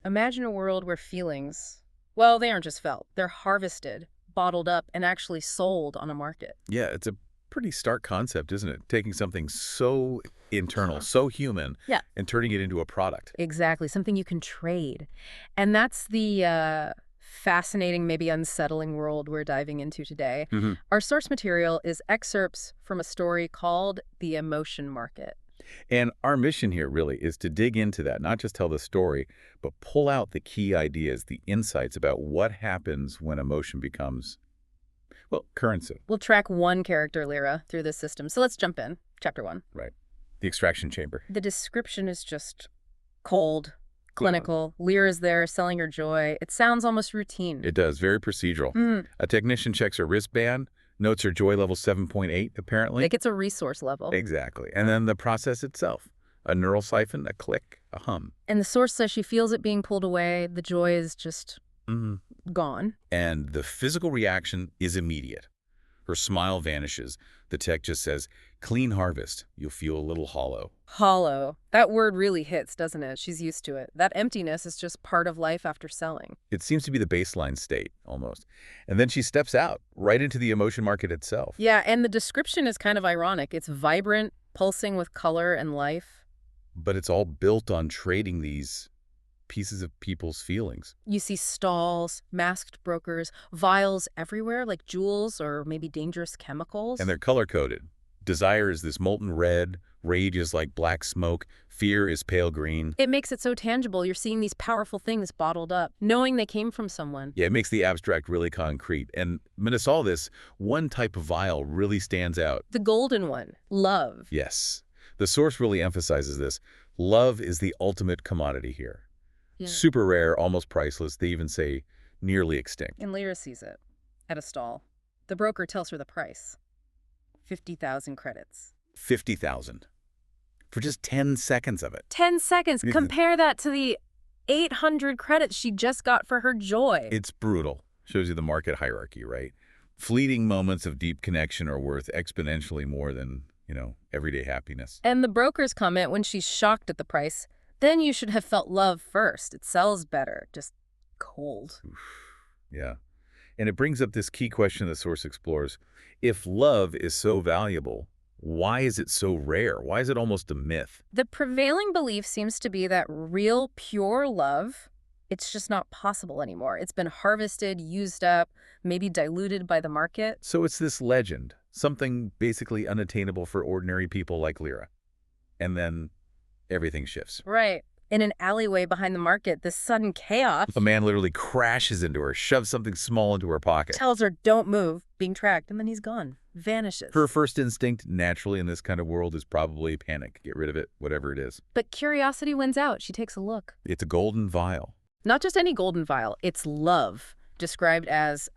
Imagine a world where feelings, well, they aren't just felt. They're harvested, bottled up, and actually sold on a market. Yeah, it's a pretty stark concept, isn't it? Taking something so internal, so human, Yeah. and turning it into a product. Exactly, something you can trade. And that's the fascinating, maybe unsettling world we're diving into today. Hmm. Our source material is excerpts from a story called The Emotion Market. And our mission here really is to dig into that, not just tell the story, but pull out the key ideas, the insights about what happens when emotion becomes, well, currency. We'll track one character, Lira, through this system. So let's jump in. Chapter 1. Right. The extraction chamber. The description is just cold, clinical. Lyra's there selling her joy. It sounds almost routine. It does. Very procedural. A technician checks her wristband, notes her joy level 7.8, apparently. Like it's a resource level. Exactly. And then the process itself. A neural siphon, a click, a hum. And the source says she feels it being pulled away. The joy is just gone. And the physical reaction is immediate. Her smile vanishes. The tech just says, clean harvest. You'll feel a little hollow. Hollow. That word really hits, doesn't it? She's used to it. That emptiness is just part of life after selling. It seems to be the baseline state, almost. And then she steps out, right into the emotion market itself. Yeah, and the description is kind of ironic. It's vibrant, pulsing with color and life. But it's all built on trading these pieces of people's feelings. You see stalls, masked brokers, vials everywhere, like jewels or maybe dangerous chemicals. And they're color-coded. Desire is this molten red, rage is like black smoke, fear is pale green. It makes it so tangible. You're seeing these powerful things bottled up, knowing they came from someone. Yeah, it makes the abstract really concrete. And amidst all this, one type of vial really stands out. The golden one, love. Yes. The source really emphasizes this. Love is the ultimate commodity here. Yeah. Super rare, almost priceless. They even say nearly extinct. And Lyra sees it at a stall. The broker tells her the price. 50,000 credits. 50,000 for just 10 seconds of it. 10 seconds. Compare that to the 800 credits she just got for her joy. It's brutal. Shows you the market hierarchy, right? Fleeting moments of deep connection are worth exponentially more than, everyday happiness. And the broker's comment when she's shocked at the price, then you should have felt love first. It sells better. Just cold. Oof. Yeah. And it brings up this key question the source explores. If love is so valuable, why is it so rare? Why is it almost a myth? The prevailing belief seems to be that real, pure love, it's just not possible anymore. It's been harvested, used up, maybe diluted by the market. So it's this legend, something basically unattainable for ordinary people like Lira. And then everything shifts. Right. In an alleyway behind the market, this sudden chaos. A man literally crashes into her, shoves something small into her pocket. Tells her, don't move, being tracked, and then he's gone. Vanishes. Her first instinct, naturally in this kind of world, is probably panic. Get rid of it, whatever it is. But curiosity wins out. She takes a look. It's a golden vial. Not just any golden vial. It's love, described as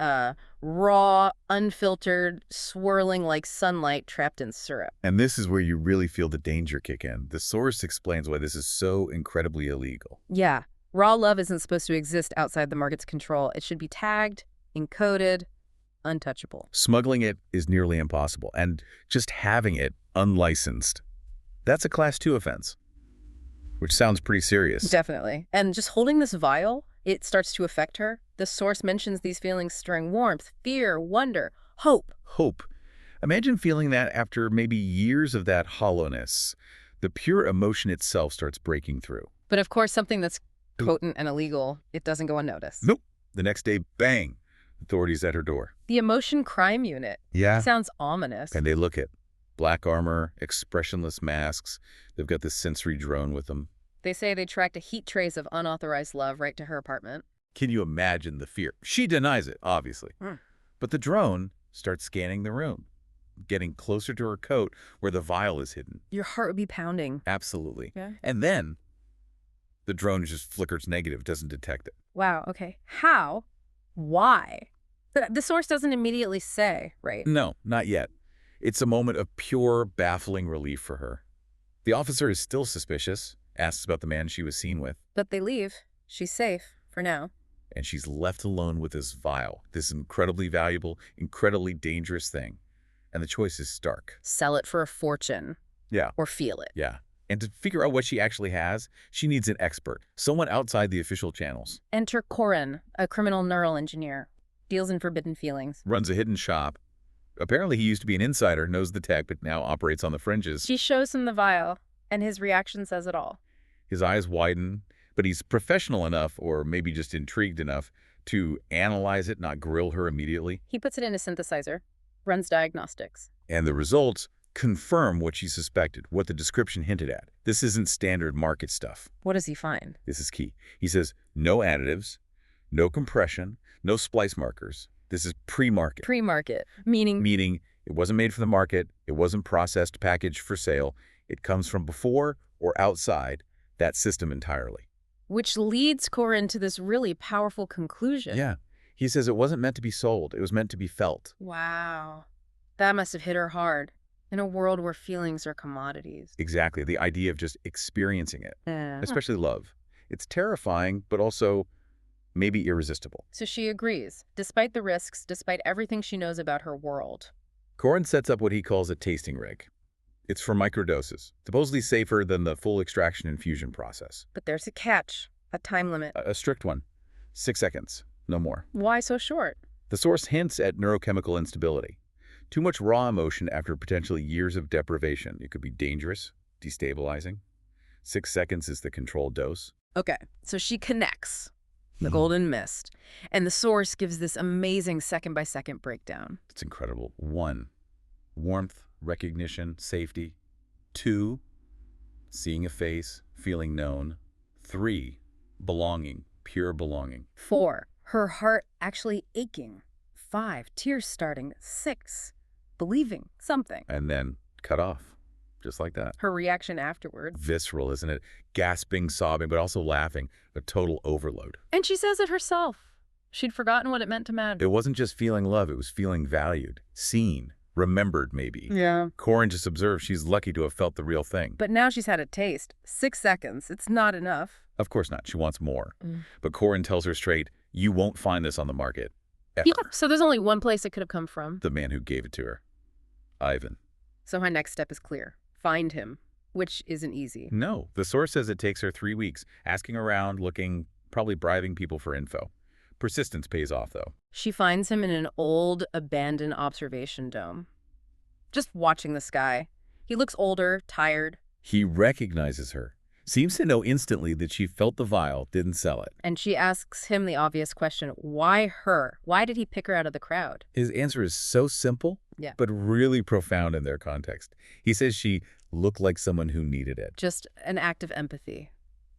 raw, unfiltered, swirling like sunlight trapped in syrup. And this is where you really feel the danger kick in. The source explains why this is so incredibly illegal. Yeah. Raw love isn't supposed to exist outside the market's control. It should be tagged, encoded, untouchable. Smuggling it is nearly impossible, and just having it unlicensed, that's a Class 2 offense, which sounds pretty serious. Definitely. And just holding this vial, it starts to affect her. The source mentions these feelings stirring warmth, fear, wonder, hope. Hope. Imagine feeling that after maybe years of that hollowness. The pure emotion itself starts breaking through. But of course, something that's potent and illegal, it doesn't go unnoticed. Nope. The next day, bang, authorities at her door. The emotion crime unit. Yeah. Sounds ominous. And they look at black armor, expressionless masks. They've got this sensory drone with them. They say they tracked a heat trace of unauthorized love right to her apartment. Can you imagine the fear? She denies it, obviously. But the drone starts scanning the room, getting closer to her coat where the vial is hidden. Your heart would be pounding. Absolutely. Yeah. And then the drone just flickers negative, doesn't detect it. Wow, okay. How? Why? The source doesn't immediately say, right? No, not yet. It's a moment of pure, baffling relief for her. The officer is still suspicious, asks about the man she was seen with. But they leave. She's safe, for now. And she's left alone with this vial, this incredibly valuable, incredibly dangerous thing. And the choice is stark. Sell it for a fortune. Yeah. Or feel it. Yeah. And to figure out what she actually has, she needs an expert, someone outside the official channels. Enter Corin, a criminal neural engineer. Deals in forbidden feelings. Runs a hidden shop. Apparently he used to be an insider, knows the tech, but now operates on the fringes. She shows him the vial, and his reaction says it all. His eyes widen, but he's professional enough, or maybe just intrigued enough, to analyze it, not grill her immediately. He puts it in a synthesizer, runs diagnostics. And the results confirm what she suspected, what the description hinted at. This isn't standard market stuff. What does he find? This is key. He says, no additives, no compression, no splice markers. This is pre-market. Pre-market, meaning? Meaning it wasn't made for the market, it wasn't processed, packaged for sale. It comes from before or outside that system entirely. Which leads Corin to this really powerful conclusion. Yeah. He says it wasn't meant to be sold. It was meant to be felt. Wow. That must have hit her hard. In a world where feelings are commodities. Exactly. The idea of just experiencing it, Yeah. especially love. It's terrifying, but also maybe irresistible. So she agrees, despite the risks, despite everything she knows about her world. Corin sets up what he calls a tasting rig. It's for microdoses, supposedly safer than the full extraction and fusion process. But there's a catch, a time limit. A strict one. 6 seconds, no more. Why so short? The source hints at neurochemical instability. Too much raw emotion after potentially years of deprivation. It could be dangerous, destabilizing. 6 seconds is the controlled dose. Okay, so she connects the golden mist, and the source gives this amazing second-by-second breakdown. It's incredible. 1, warmth, recognition, safety. 2, seeing a face, feeling known. 3, belonging, pure belonging. 4, her heart actually aching. 5, tears starting. 6, believing something. And then cut off, just like that. Her reaction afterward. Visceral, isn't it? Gasping, sobbing, but also laughing. A total overload. And she says it herself. She'd forgotten what it meant to matter. It wasn't just feeling love, it was feeling valued, seen, remembered maybe. Yeah. Corin just observed she's lucky to have felt the real thing. But now she's had a taste. 6 seconds. It's not enough. Of course not. She wants more. Mm. But Corin tells her straight, you won't find this on the market. Ever. Yeah, so there's only one place it could have come from. The man who gave it to her. Ivan. So my next step is clear. Find him, which isn't easy. No. The source says it takes her 3 weeks, asking around, looking, probably bribing people for info. Persistence pays off, though. She finds him in an old, abandoned observation dome. Just watching the sky. He looks older, tired. He recognizes her. Seems to know instantly that she felt the vial, didn't sell it. And she asks him the obvious question, why her? Why did he pick her out of the crowd? His answer is so simple, Yeah. but really profound in their context. He says she looked like someone who needed it. Just an act of empathy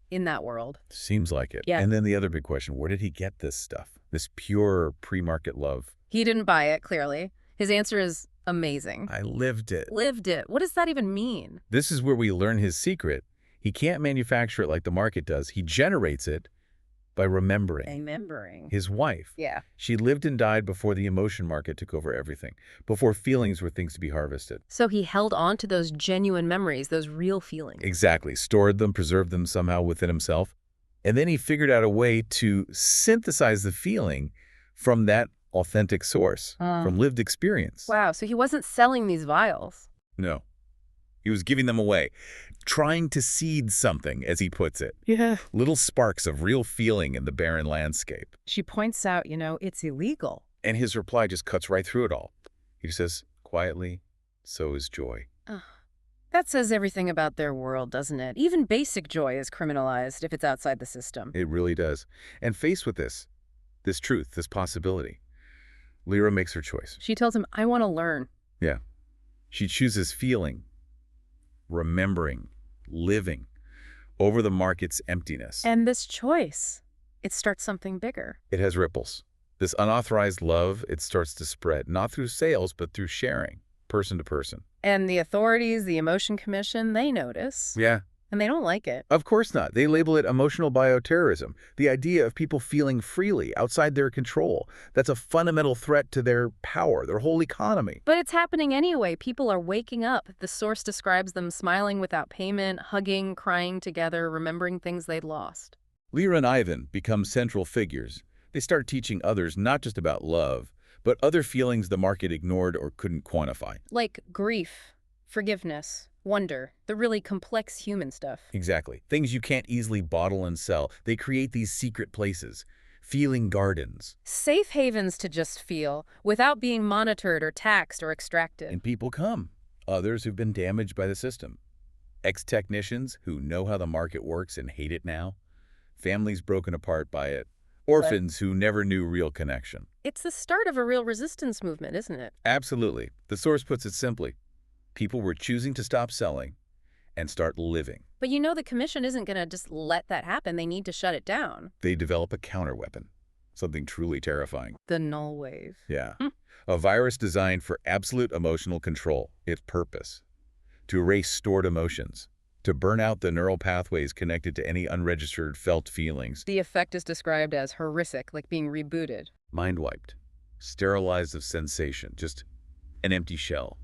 in that world. Seems like it. Yeah. And then the other big question, where did he get this stuff? This pure pre-market love? He didn't buy it, clearly. His answer is amazing. I lived it. Lived it. What does that even mean? This is where we learn his secret. He can't manufacture it like the market does. He generates it by remembering. Remembering. His wife. Yeah. She lived and died before the emotion market took over everything, before feelings were things to be harvested. So he held on to those genuine memories, those real feelings. Exactly. Stored them, preserved them somehow within himself. And then he figured out a way to synthesize the feeling from that authentic source, from lived experience. Wow, so he wasn't selling these vials. No. He was giving them away, trying to seed something, as he puts it. Yeah. Little sparks of real feeling in the barren landscape. She points out, it's illegal. And his reply just cuts right through it all. He just says, quietly, so is joy. That says everything about their world, doesn't it? Even basic joy is criminalized if it's outside the system. It really does. And faced with this truth, this possibility, Lira makes her choice. She tells him, I want to learn. Yeah. She chooses feeling, remembering, living, over the market's emptiness. And this choice, it starts something bigger. It has ripples. This unauthorized love, it starts to spread, not through sales, but through sharing, person to person. And the authorities, the Emotion Commission, they notice. Yeah. And they don't like it. Of course not. They label it emotional bioterrorism, the idea of people feeling freely, outside their control. That's a fundamental threat to their power, their whole economy. But it's happening anyway. People are waking up. The source describes them smiling without payment, hugging, crying together, remembering things they'd lost. Lira and Ivan become central figures. They start teaching others not just about love, but other feelings the market ignored or couldn't quantify. Like grief, forgiveness, Wonder, the really complex human stuff. Exactly. Things you can't easily bottle and sell. They create these secret places, feeling gardens. Safe havens to just feel, without being monitored or taxed or extracted. And people come. Others who've been damaged by the system. Ex-technicians who know how the market works and hate it now. Families broken apart by it. Orphans who never knew real connection. It's the start of a real resistance movement, isn't it? Absolutely. The source puts it simply. People were choosing to stop selling and start living. But you know the commission isn't going to just let that happen. They need to shut it down. They develop a counterweapon, something truly terrifying. The null wave. Yeah. A virus designed for absolute emotional control. Its purpose: to erase stored emotions, to burn out the neural pathways connected to any unregistered felt feelings. The effect is described as horrific, like being rebooted. Mind wiped, sterilized of sensation, just an empty shell.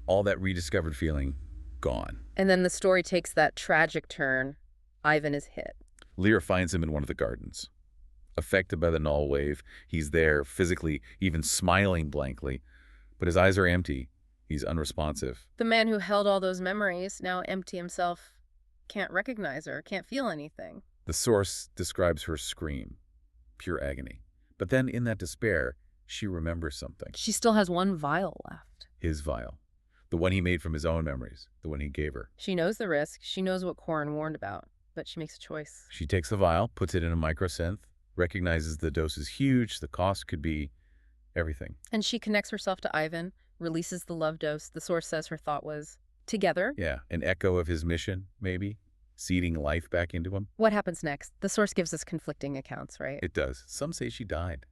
All that rediscovered feeling, gone. And then the story takes that tragic turn. Ivan is hit. Lira finds him in one of the gardens. Affected by the null wave, he's there, physically, even smiling blankly. But his eyes are empty. He's unresponsive. The man who held all those memories, now empty himself, can't recognize her, can't feel anything. The source describes her scream, pure agony. But then in that despair, she remembers something. She still has one vial left. His vial. The one he made from his own memories, the one he gave her. She knows the risk. She knows what Corin warned about, but she makes a choice. She takes the vial, puts it in a microsynth, recognizes the dose is huge, the cost could be everything. And she connects herself to Ivan, releases the love dose. The source says her thought was, together. Yeah, an echo of his mission, maybe, seeding life back into him. What happens next? The source gives us conflicting accounts, right? It does. Some say she died.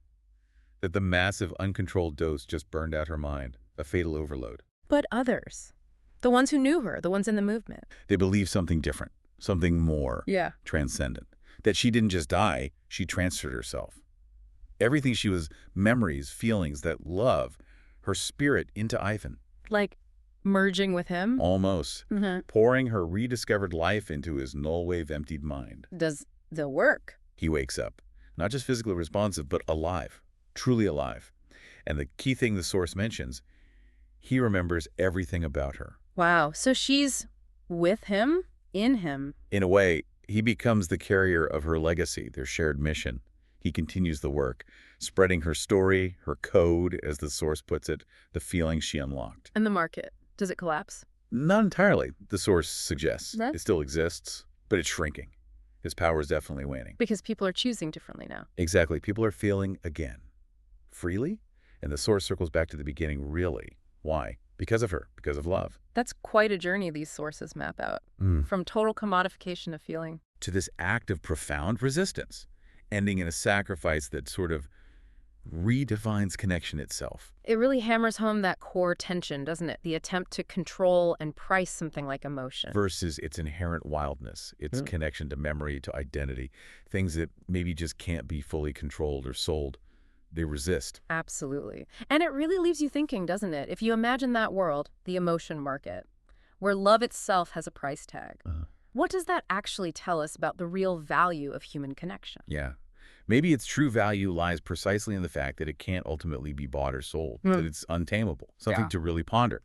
That the massive, uncontrolled dose just burned out her mind, a fatal overload. But others, the ones who knew her, the ones in the movement. They believe something different, something more transcendent. That she didn't just die, she transferred herself. Everything she was, memories, feelings, that love, her spirit into Ivan. Like merging with him? Almost. Pouring her rediscovered life into his null-wave emptied mind. Does the work? He wakes up, not just physically responsive, but alive, truly alive. And the key thing the source mentions, he remembers everything about her. Wow, so she's with him, in him. In a way, he becomes the carrier of her legacy, their shared mission. He continues the work, spreading her story, her code, as the source puts it, the feelings she unlocked. And the market, does it collapse? Not entirely, the source suggests. No? It still exists, but it's shrinking. His power is definitely waning. Because people are choosing differently now. Exactly. People are feeling again. Freely? And the source circles back to the beginning, really. Why? Because of her, because of love. That's quite a journey these sources map out. From total commodification of feeling. To this act of profound resistance, ending in a sacrifice that sort of redefines connection itself. It really hammers home that core tension, doesn't it? The attempt to control and price something like emotion. Versus its inherent wildness, its connection to memory, to identity, things that maybe just can't be fully controlled or sold. They resist. Absolutely. And it really leaves you thinking, doesn't it? If you imagine that world, the emotion market, where love itself has a price tag, what does that actually tell us about the real value of human connection? Yeah. Maybe its true value lies precisely in the fact that it can't ultimately be bought or sold, that it's untamable, something to really ponder.